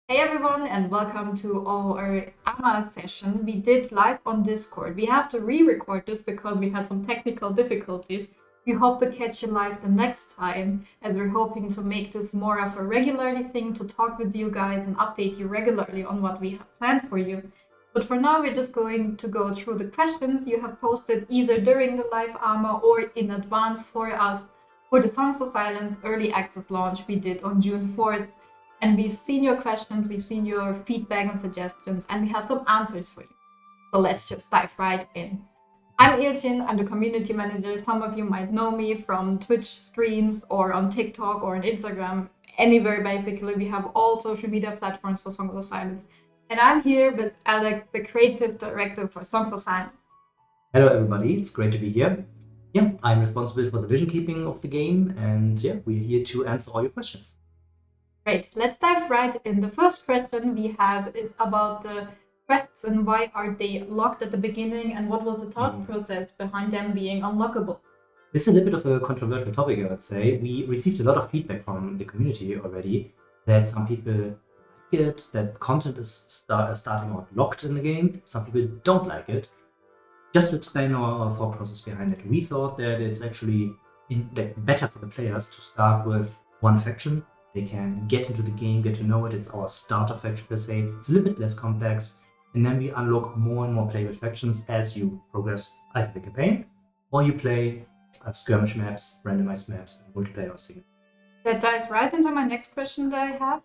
Hey everyone, and welcome to our AMA session. We did live on Discord. We have to re-record this because we had some technical difficulties. We hope to catch you live the next time, as we're hoping to make this more of a regularly thing to talk with you guys and update you regularly on what we have planned for you. But for now, we're just going to go through the questions you have posted either during the live AMA or in advance for us for the Songs of Silence early access launch we did on June 4th. And we've seen your questions, we've seen your feedback and suggestions, and we have some answers for you. So let's just dive right in. I'm Ilchin, I'm the community manager. Some of you might know me from Twitch streams or on TikTok or on Instagram. Anywhere, basically, we have all social media platforms for Songs of Silence. And I'm here with Alex, the creative director for Songs of Silence. Hello everybody, it's great to be here. Yeah, I'm responsible for the vision keeping of the game, and yeah, we're here to answer all your questions. Great, let's dive right in. The first question we have is about the quests and why are they locked at the beginning, and what was the thought process behind them being unlockable? This is a little bit of a controversial topic, I would say. We received a lot of feedback from the community already that some people like it, that content is starting out locked in the game. Some people don't like it. Just to explain our thought process behind it, we thought that it's actually better for the players to start with one faction. They can get into the game, get to know it. It's our starter faction per se. It's a little bit less complex. And then we unlock more and more playable factions as you progress either the campaign or you play skirmish maps, randomized maps, and multiplayer or single. That dives right into my next question that I have.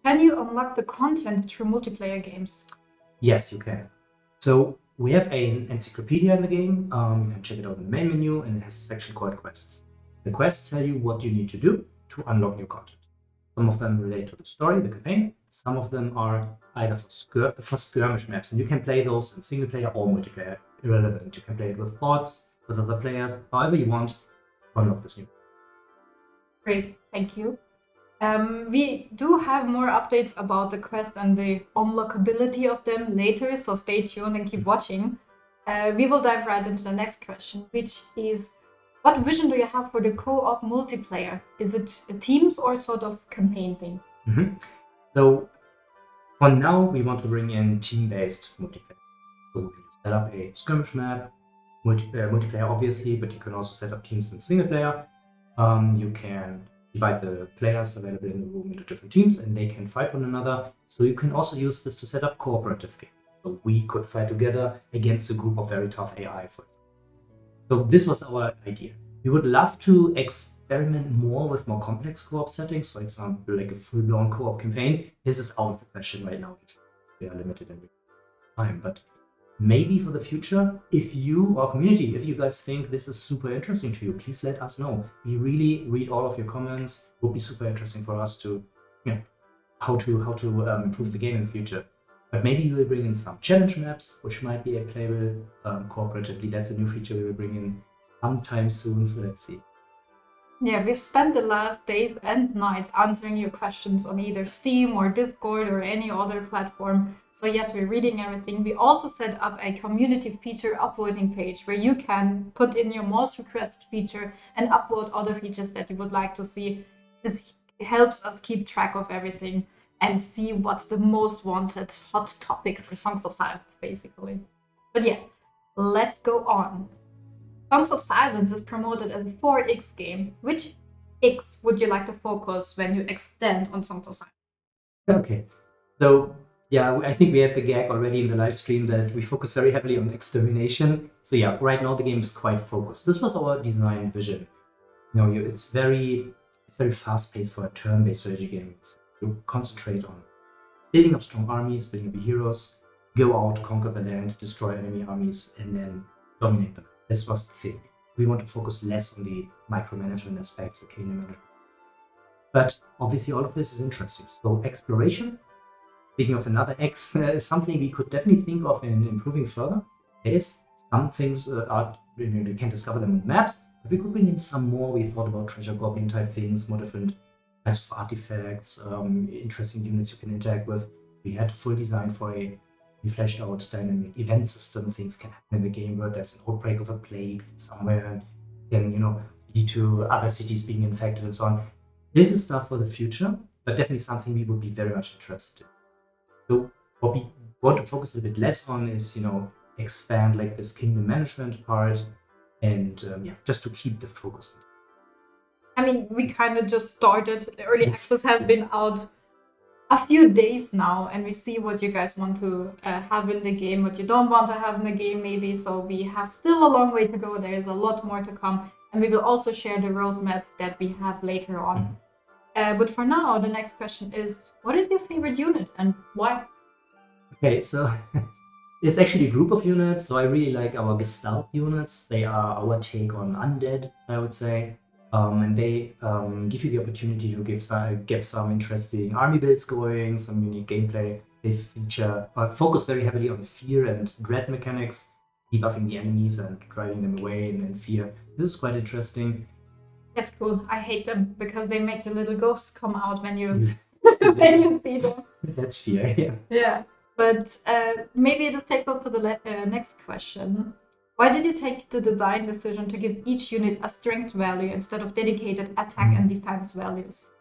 Can you unlock the content through multiplayer games? Yes, you can. So we have an encyclopedia in the game. You can check it out in the main menu, and it has a section called quests. The quests tell you what you need to do to unlock new content. Some of them relate to the story, the campaign. Some of them are either for skirmish maps, and you can play those in single player or multiplayer, irrelevant. You can play it with bots, with other players, however you want to unlock this new. Great, thank you. We do have more updates about the quests and the unlockability of them later, so stay tuned and keep watching. We will dive right into the next question, which is, what vision do you have for the co-op multiplayer? Is it a teams or sort of campaign thing? So for now, we want to bring in team-based multiplayer. So we can set up a skirmish map, multiplayer obviously, but you can also set up teams in single player. You can divide the players available in the room into different teams, and they can fight one another. So you can also use this to set up cooperative games. So we could fight together against a group of very tough AI, for example. So this was our idea. We would love to experiment more with more complex co-op settings, for example, like a full-blown co-op campaign. This is out of the question right now. We are limited in time, but maybe for the future, if you, our community, if you guys think this is super interesting to you, please let us know. We really read all of your comments. It would be super interesting for us to, how to improve the game in the future. But maybe we will bring in some challenge maps, which might be playable cooperatively. That's a new feature we will bring in sometime soon, so let's see. Yeah, we've spent the last days and nights answering your questions on either Steam or Discord or any other platform. So yes, we're reading everything. We also set up a community feature upvoting page where you can put in your most requested feature and upvote other features that you would like to see. This helps us keep track of everything and see what's the most wanted hot topic for Songs of Silence, basically. But yeah, let's go on. Songs of Silence is promoted as a 4X game. Which X would you like to focus when you extend on Songs of Silence? Okay, so yeah, I think we had the gag already in the live stream that we focus very heavily on extermination. So yeah, right now the game is quite focused. This was our design vision. It's very fast-paced for a turn-based strategy game. You concentrate on building up strong armies, building up heroes, go out, conquer the land, destroy enemy armies, and then dominate them. This was the thing. We want to focus less on the micromanagement aspects, the kingdom management. But obviously all of this is interesting. So exploration, speaking of another X, is something we could definitely think of in improving further. There is some things you can discover them on the maps, but we could bring in some more. We thought about treasure goblin type things, more different types of artifacts, interesting units you can interact with. We had full design for a fleshed out dynamic event system. Things can happen in the game where there's an outbreak of a plague somewhere and can lead to other cities being infected and so on. This is stuff for the future, but definitely something we would be very much interested in. So what we want to focus a little bit less on is, expand like this kingdom management part, and just to keep the focus. I mean, we kind of just started. The early Yes. access has been out a few days now, and we see what you guys want to have in the game, what you don't want to have in the game, maybe. So we have still a long way to go. There is a lot more to come, and we will also share the roadmap that we have later on. But for now, the next question is, what is your favorite unit and why? Okay, so it's actually a group of units. So I really like our Gestalt units. They are our take on undead, I would say. And they give you the opportunity to get some interesting army builds going, some unique gameplay. They focus very heavily on fear and dread mechanics, debuffing the enemies and driving them away in fear. This is quite interesting. That's cool. I hate them because they make the little ghosts come out when you when you see them. That's fear, yeah. Yeah. But maybe this takes us to the next question. Why did you take the design decision to give each unit a strength value instead of dedicated attack and defense values?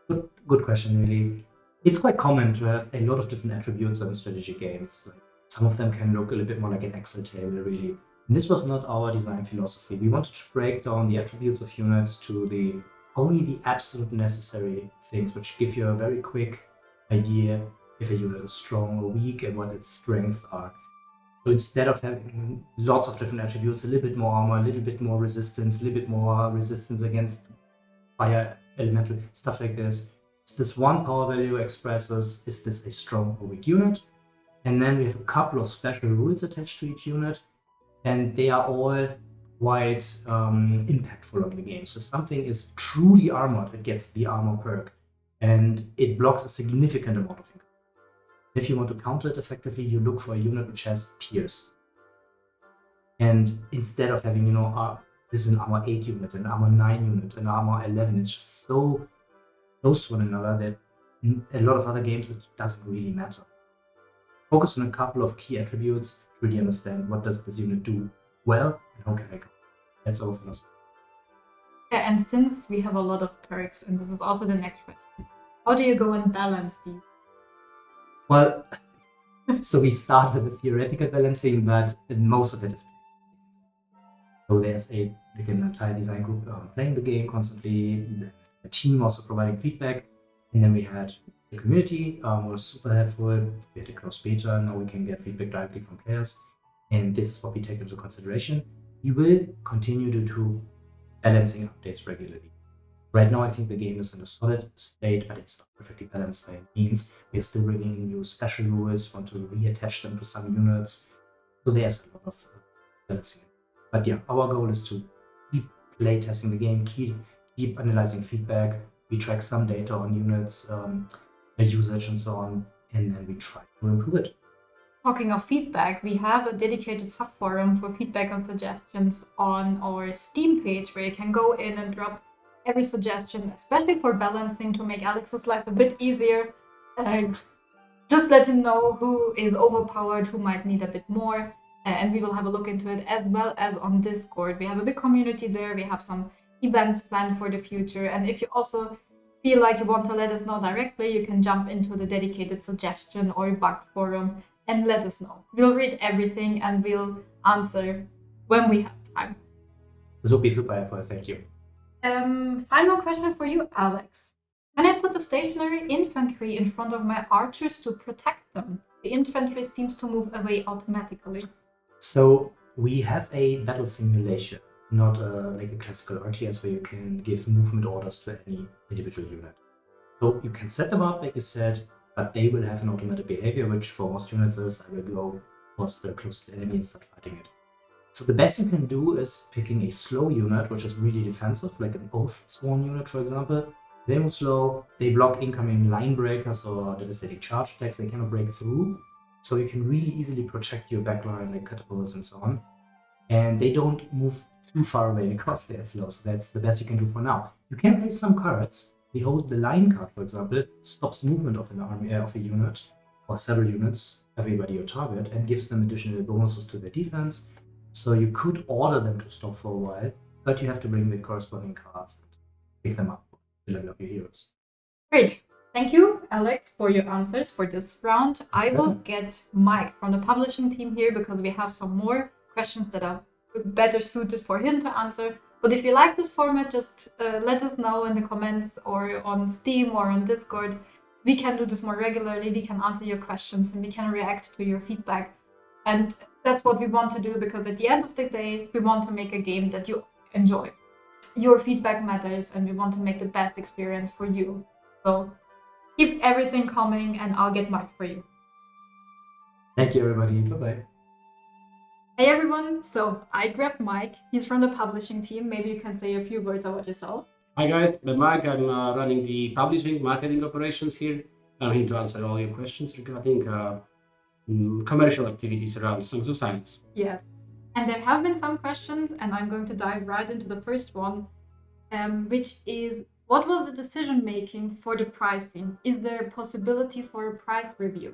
Good question, really. It's quite common to have a lot of different attributes in strategy games. Like, some of them can look a little bit more like an Excel table, really. And this was not our design philosophy. We wanted to break down the attributes of units to only the absolute necessary things, which give you a very quick idea if a unit is strong or weak and what its strengths are. So instead of having lots of different attributes, a little bit more armor, a little bit more resistance, a little bit more resistance against fire elemental, stuff like this. This one power value expresses, is this a strong or weak unit? And then we have a couple of special rules attached to each unit, and they are all quite impactful on the game. So if something is truly armored, it gets the armor perk, and it blocks a significant amount of income. If you want to counter it effectively, you look for a unit which has pierce. And instead of having, this is an armor 8 unit, an armor 9 unit, an armor 11, it's just so close to one another that in a lot of other games it doesn't really matter. Focus on a couple of key attributes to really understand what does this unit do well and how can I go. That's our philosophy. Yeah, and since we have a lot of perks, and this is also the next question, how do you go and balance these? Well, so we start with the theoretical balancing, but most of it is. So there's an entire design group playing the game constantly, a team also providing feedback, and then we had the community was super helpful. We had a closed beta, now we can get feedback directly from players, and this is what we take into consideration. We will continue to do balancing updates regularly. Right now, I think the game is in a solid state, but it's not perfectly balanced by any means. We are still bringing in new special rules, want to reattach them to some units. So there's a lot of balancing. But yeah, our goal is to keep play testing the game, keep analyzing feedback. We track some data on units, usage, and so on, and then we try to improve it. Talking of feedback, we have a dedicated subforum for feedback and suggestions on our Steam page where you can go in and drop every suggestion, especially for balancing to make Alex's life a bit easier. Just let him know who is overpowered, who might need a bit more, and we will have a look into it, as well as on Discord. We have a big community there. We have some events planned for the future, and if you also feel like you want to let us know directly, you can jump into the dedicated suggestion or bug forum and let us know. We'll read everything and we'll answer when we have time. This would be super helpful. Thank you. Final question for you, Alex. Can I put the stationary infantry in front of my archers to protect them? The infantry seems to move away automatically. So we have a battle simulation, not like a classical RTS where you can give movement orders to any individual unit. So you can set them up, like you said, but they will have an automatic behavior, which for most units is I will go towards the closest enemy and start fighting it. So the best you can do is picking a slow unit, which is really defensive, like an Oath Sworn unit, for example. They move slow, they block incoming line breakers or devastating charge attacks they cannot break through. So you can really easily protect your backline, like catapults and so on. And they don't move too far away because they're slow, so that's the best you can do for now. You can place some cards. The Hold the Line card, for example, stops movement of an army, of a unit, or several units, everybody your target, and gives them additional bonuses to their defense. So you could order them to stop for a while, but you have to bring the corresponding cards and pick them up to level up your heroes. Great. Thank you, Alex, for your answers for this round. I will get Mike from the publishing team here because we have some more questions that are better suited for him to answer. But if you like this format, just let us know in the comments or on Steam or on Discord. We can do this more regularly. We can answer your questions and we can react to your feedback. And that's what we want to do because at the end of the day, we want to make a game that you enjoy. Your feedback matters and we want to make the best experience for you. So keep everything coming and I'll get Mike for you. Thank you, everybody. Bye-bye. Hey, everyone. So I grabbed Mike. He's from the publishing team. Maybe you can say a few words about yourself. Hi, guys. I'm Mike. I'm running the publishing marketing operations here. I'm here to answer all your questions regarding commercial activities around Songs of Silence. Yes. And there have been some questions, and I'm going to dive right into the first one, which is, what was the decision making for the pricing? Is there a possibility for a price review?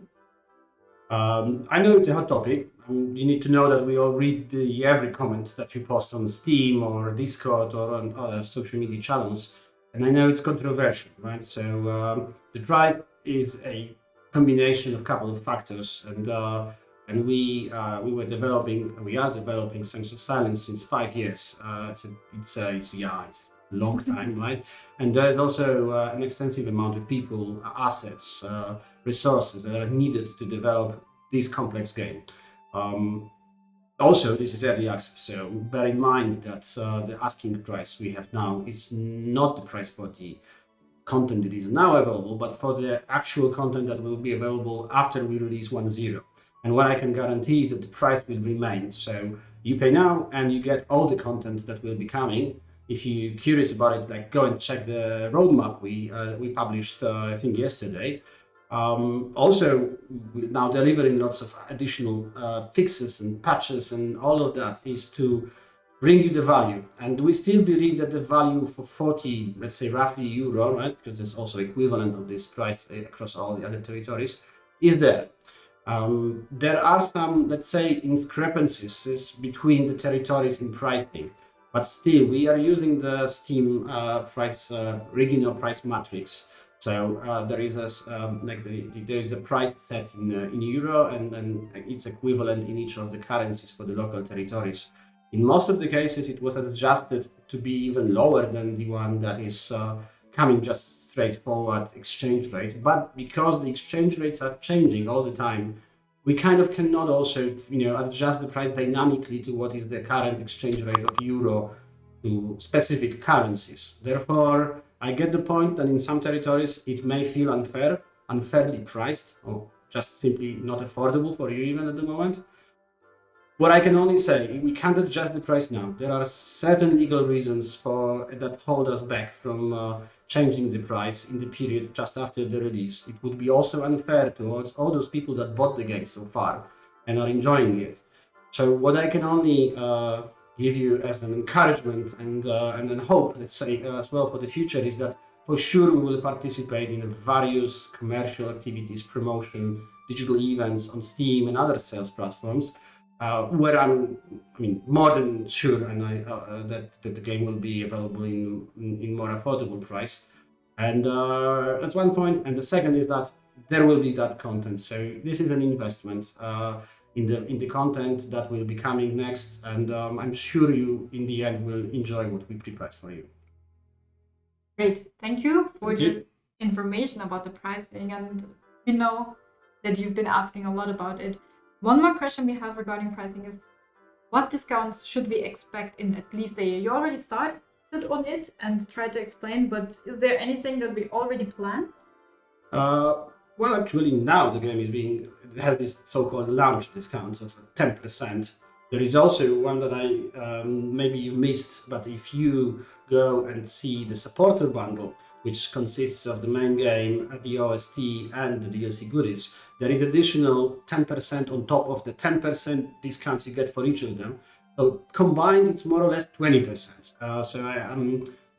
I know it's a hot topic. You need to know that we all read every comment that you post on Steam or Discord or on other social media channels. And I know it's controversial, right? So the price is a combination of a couple of factors. And we are developing Songs of Silence since 5 years. It's a long time, right? And there's also an extensive amount of people, assets, resources that are needed to develop this complex game. Also, this is early access, so bear in mind that the asking price we have now is not the price for the content that is now available, but for the actual content that will be available after we release 1.0. And what I can guarantee is that the price will remain. So you pay now and you get all the content that will be coming. If you're curious about it, like go and check the roadmap we published, I think yesterday. Also, we're now delivering lots of additional fixes and patches, and all of that is to bring you the value. And we still believe that the value for 40, let's say roughly euro, right? Because it's also equivalent of this price across all the other territories, is there. There are some, let's say, discrepancies between the territories in pricing. But still, we are using the Steam regional price matrix. So there is a price set in euro, and then it's equivalent in each of the currencies for the local territories. In most of the cases, it was adjusted to be even lower than the one that is coming just straightforward exchange rate. But because the exchange rates are changing all the time, we kind of cannot also, adjust the price dynamically to what is the current exchange rate of euro to specific currencies. Therefore, I get the point that in some territories it may feel unfairly priced, or just simply not affordable for you even at the moment. What I can only say, we can't adjust the price now. There are certain legal reasons that hold us back from changing the price in the period just after the release. It would be also unfair towards all those people that bought the game so far and are enjoying it. So what I can only give you as an encouragement and an hope, let's say, as well for the future, is that for sure we will participate in various commercial activities, promotion, digital events on Steam and other sales platforms. Where I'm more than sure and that the game will be available in more affordable price. And that's one point. And the second is that there will be that content. So this is an investment in the content that will be coming next. And I'm sure you, in the end, will enjoy what we prepared for you. Great. Thank you for this information about the pricing. And we know that you've been asking a lot about it. One more question we have regarding pricing is, what discounts should we expect in at least a year? You already started on it and tried to explain, but is there anything that we already planned? Well, actually, now the game has this so-called launch discount of 10%. There is also one that maybe you missed, but if you go and see the supporter bundle, which consists of the main game, the OST, and the DLC goodies, there is additional 10% on top of the 10% discounts you get for each of them. So combined, it's more or less 20%.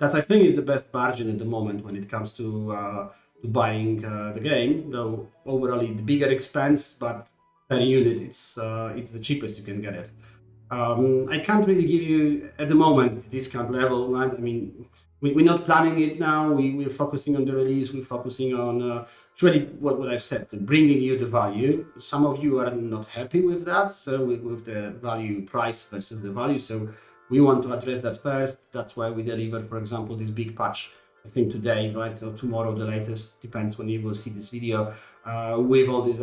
That I think is the best margin at the moment when it comes to buying the game. Though overall, the bigger expense, but per unit, it's the cheapest you can get it. I can't really give you at the moment the discount level, right? we're not planning it now. We're focusing on the release. We're focusing on really what I said, bringing you the value. Some of you are not happy with that, so with the value price versus the value. So we want to address that first. That's why we deliver, for example, this big patch. I think today, right? So tomorrow, the latest, depends when you will see this video, with all this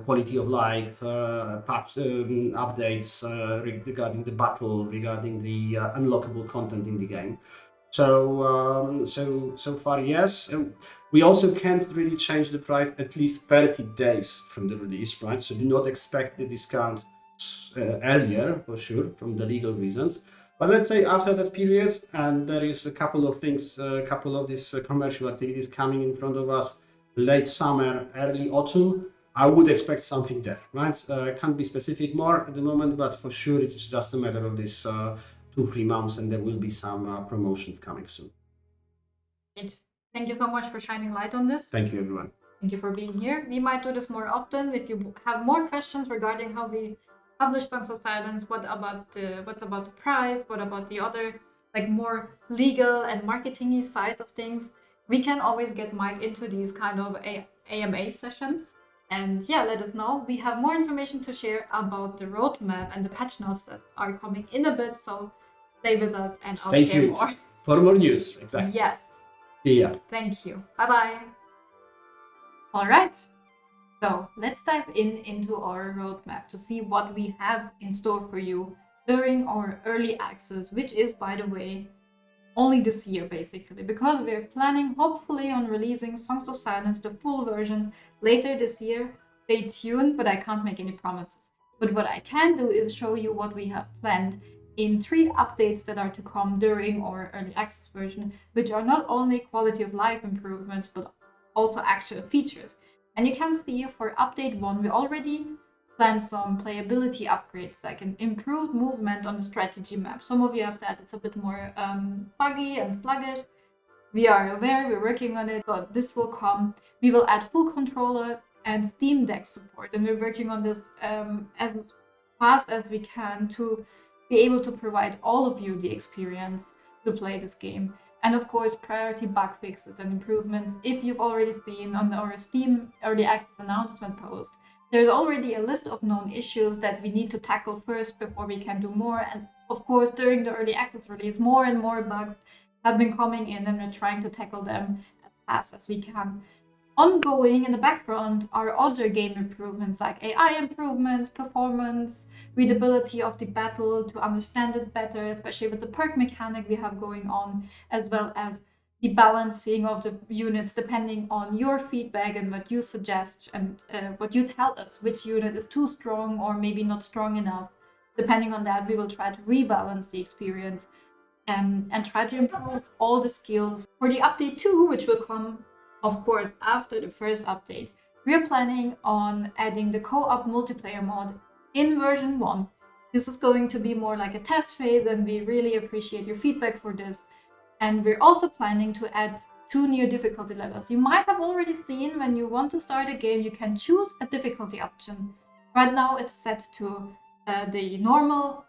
quality of life patch updates regarding the battle, regarding the unlockable content in the game. So far, yes. We also can't really change the price at least 30 days from the release, right? So do not expect the discount earlier, for sure, from the legal reasons. But let's say after that period, and there is a couple of things, a couple of these commercial activities coming in front of us, late summer, early autumn, I would expect something there, right? Can't be specific more at the moment, but for sure it's just a matter of this 2-3 months, and there will be some promotions coming soon. Great. Thank you so much for shining light on this. Thank you, everyone. Thank you for being here. We might do this more often. If you have more questions regarding how we publish Songs of Silence, what's about the price, what about the other like more legal and marketing-y sides of things, we can always get Mike into these kind of AMA sessions. And yeah, let us know. We have more information to share about the roadmap and the patch notes that are coming in a bit. So stay with us and I'll Stay share tuned more. for more news. Exactly. Yes. See ya. Thank you. Bye-bye. All right. So let's dive into our roadmap to see what we have in store for you during our early access, which is, by the way, only this year basically, because we're planning hopefully on releasing Songs of Silence, the full version, later this year. Stay tuned, but I can't make any promises. But what I can do is show you what we have planned in 3 updates that are to come during our early access version, which are not only quality of life improvements, but also actual features. And you can see for update 1, we already planned some playability upgrades, like an improved movement on the strategy map. Some of you have said it's a bit more buggy and sluggish. We are aware, we're working on it, so this will come. We will add full controller and Steam Deck support, and we're working on this as fast as we can to be able to provide all of you the experience to play this game. And of course, priority bug fixes and improvements. If you've already seen on our Steam Early Access announcement post, there's already a list of known issues that we need to tackle first before we can do more. And of course, during the Early Access release, more and more bugs have been coming in, and we're trying to tackle them as fast as we can. Ongoing in the background are other game improvements like AI improvements, performance, readability of the battle to understand it better, especially with the perk mechanic we have going on, as well as the balancing of the units depending on your feedback and what you suggest and what you tell us, which unit is too strong or maybe not strong enough. Depending on that, we will try to rebalance the experience and try to improve all the skills. For the update 2, which will come of course after the first update, we are planning on adding the co-op multiplayer mod in version 1. This is going to be more like a test phase, and we really appreciate your feedback for this. And we're also planning to add 2 new difficulty levels. You might have already seen when you want to start a game, you can choose a difficulty option. Right now it's set to the normal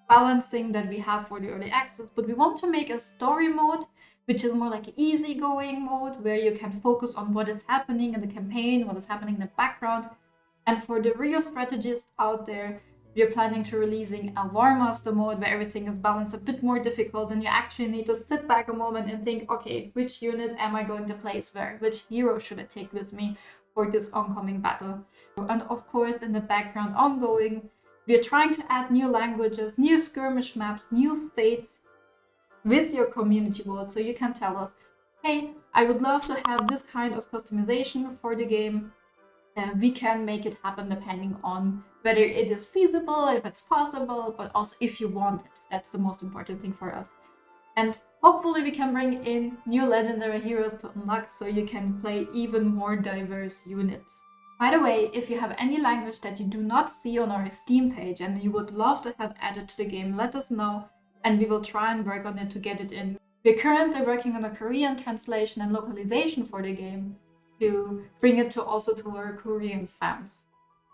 balancing that we have for the early access, but we want to make a story mode, which is more like an easygoing mode where you can focus on what is happening in the campaign, what is happening in the background. And for the real strategists out there, we're planning to releasing a War Master mode where everything is balanced a bit more difficult, and you actually need to sit back a moment and think, okay, which unit am I going to place where? Which hero should I take with me for this oncoming battle? And of course, in the background ongoing, we're trying to add new languages, new skirmish maps, new fates with your community vote, so you can tell us, hey, I would love to have this kind of customization for the game. We can make it happen depending on whether it is feasible, if it's possible, but also if you want it. That's the most important thing for us. And hopefully we can bring in new legendary heroes to unlock so you can play even more diverse units. By the way, if you have any language that you do not see on our Steam page and you would love to have added to the game, let us know, and we will try and work on it to get it in. We're currently working on a Korean translation and localization for the game to bring it also to our Korean fans.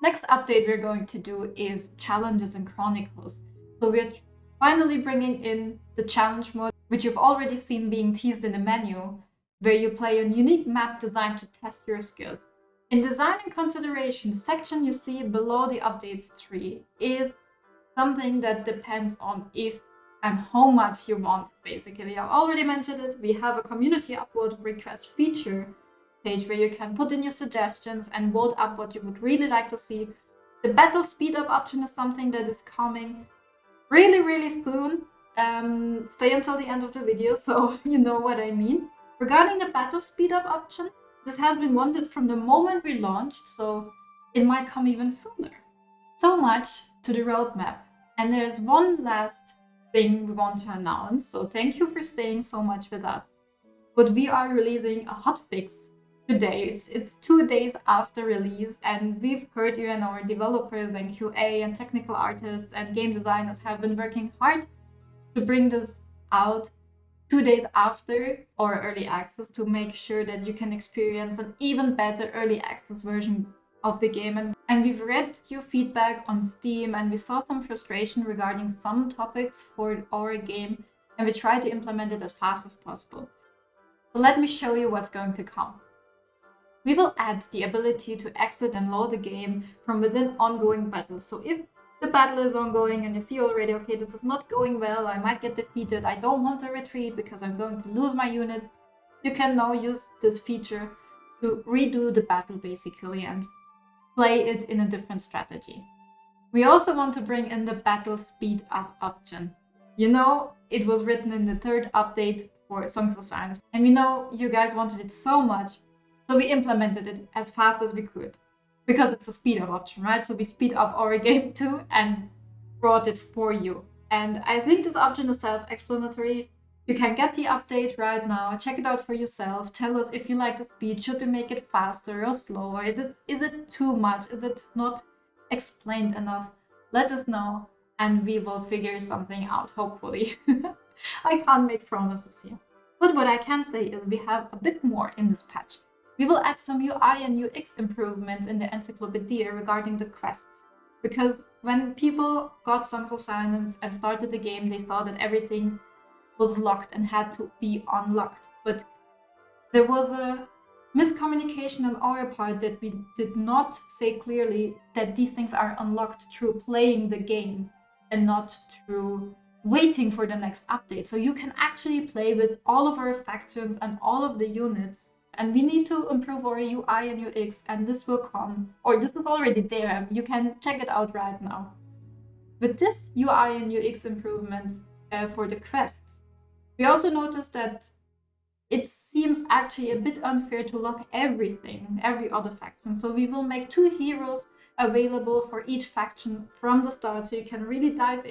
Next update we're going to do is Challenges and Chronicles. So we're finally bringing in the challenge mode. which you've already seen being teased in the menu, where you play a unique map designed to test your skills. In design and consideration, the section you see below the update tree is something that depends on if and how much you want, basically. I already mentioned it. We have a community upvote request feature page where you can put in your suggestions and vote up what you would really like to see. The battle speed up option is something that is coming really soon. Stay until the end of the video so you know what I mean. Regarding the battle speed up option, this has been wanted from the moment we launched, so it might come even sooner. So much to the roadmap. And there's one last thing we want to announce, so thank you for staying so much with us. But we are releasing a hotfix today. It's 2 days after release, and we've heard you, and our developers and QA and technical artists and game designers have been working hard to bring this out 2 days after our early access to make sure that you can experience an even better early access version of the game. And we've read your feedback on Steam, and we saw some frustration regarding some topics for our game, and we tried to implement it as fast as possible. So let me show you what's going to come. We will add the ability to exit and load the game from within ongoing battles. So if the battle is ongoing and you see already, okay, this is not going well, I might get defeated, I don't want to retreat because I'm going to lose my units, you can now use this feature to redo the battle basically and play it in a different strategy. We also want to bring in the battle speed up option. You know, it was written in the 3rd update for Songs of Silence, and we know you guys wanted it so much, so we implemented it as fast as we could. Because it's a speed up option, right? So we speed up our game too and brought it for you. And I think this option is self-explanatory. You can get the update right now, check it out for yourself, tell us if you like the speed, should we make it faster or slower, is it too much, is it not explained enough? Let us know and we will figure something out, hopefully. I can't make promises here. But what I can say is we have a bit more in this patch. We will add some UI and UX improvements in the encyclopedia regarding the quests. Because when people got Songs of Silence and started the game, they saw that everything was locked and had to be unlocked. But there was a miscommunication on our part that we did not say clearly that these things are unlocked through playing the game and not through waiting for the next update. So you can actually play with all of our factions and all of the units. And we need to improve our UI and UX, and this will come, or this is already there. You can check it out right now. With this UI and UX improvements for the quests, we also noticed that it seems actually a bit unfair to lock everything, every other faction. So we will make 2 heroes available for each faction from the start, so you can really dive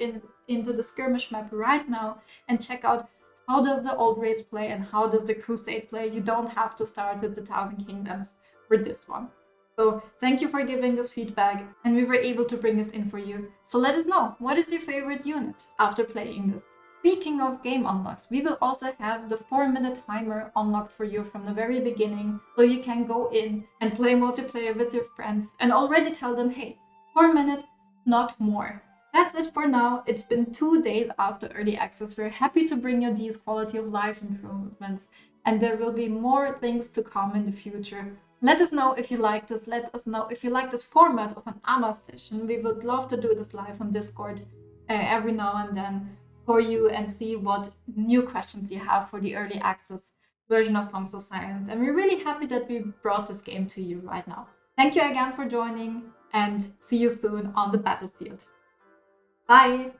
into the skirmish map right now and check out how does the old race play and how does the crusade play. You don't have to start with the 1000 Kingdoms for this one. So thank you for giving this feedback, and we were able to bring this in for you. So let us know, what is your favorite unit after playing this? Speaking of game unlocks, we will also have the 4-minute timer unlocked for you from the very beginning, so you can go in and play multiplayer with your friends and already tell them, hey, 4 minutes, not more. That's it for now. It's been 2 days after early access. We're happy to bring you these quality of life improvements, and there will be more things to come in the future. Let us know if you like this. Let us know if you like this format of an AMA session. We would love to do this live on Discord every now and then for you and see what new questions you have for the early access version of Songs of Silence. And we're really happy that we brought this game to you right now. Thank you again for joining, and see you soon on the battlefield. Bye!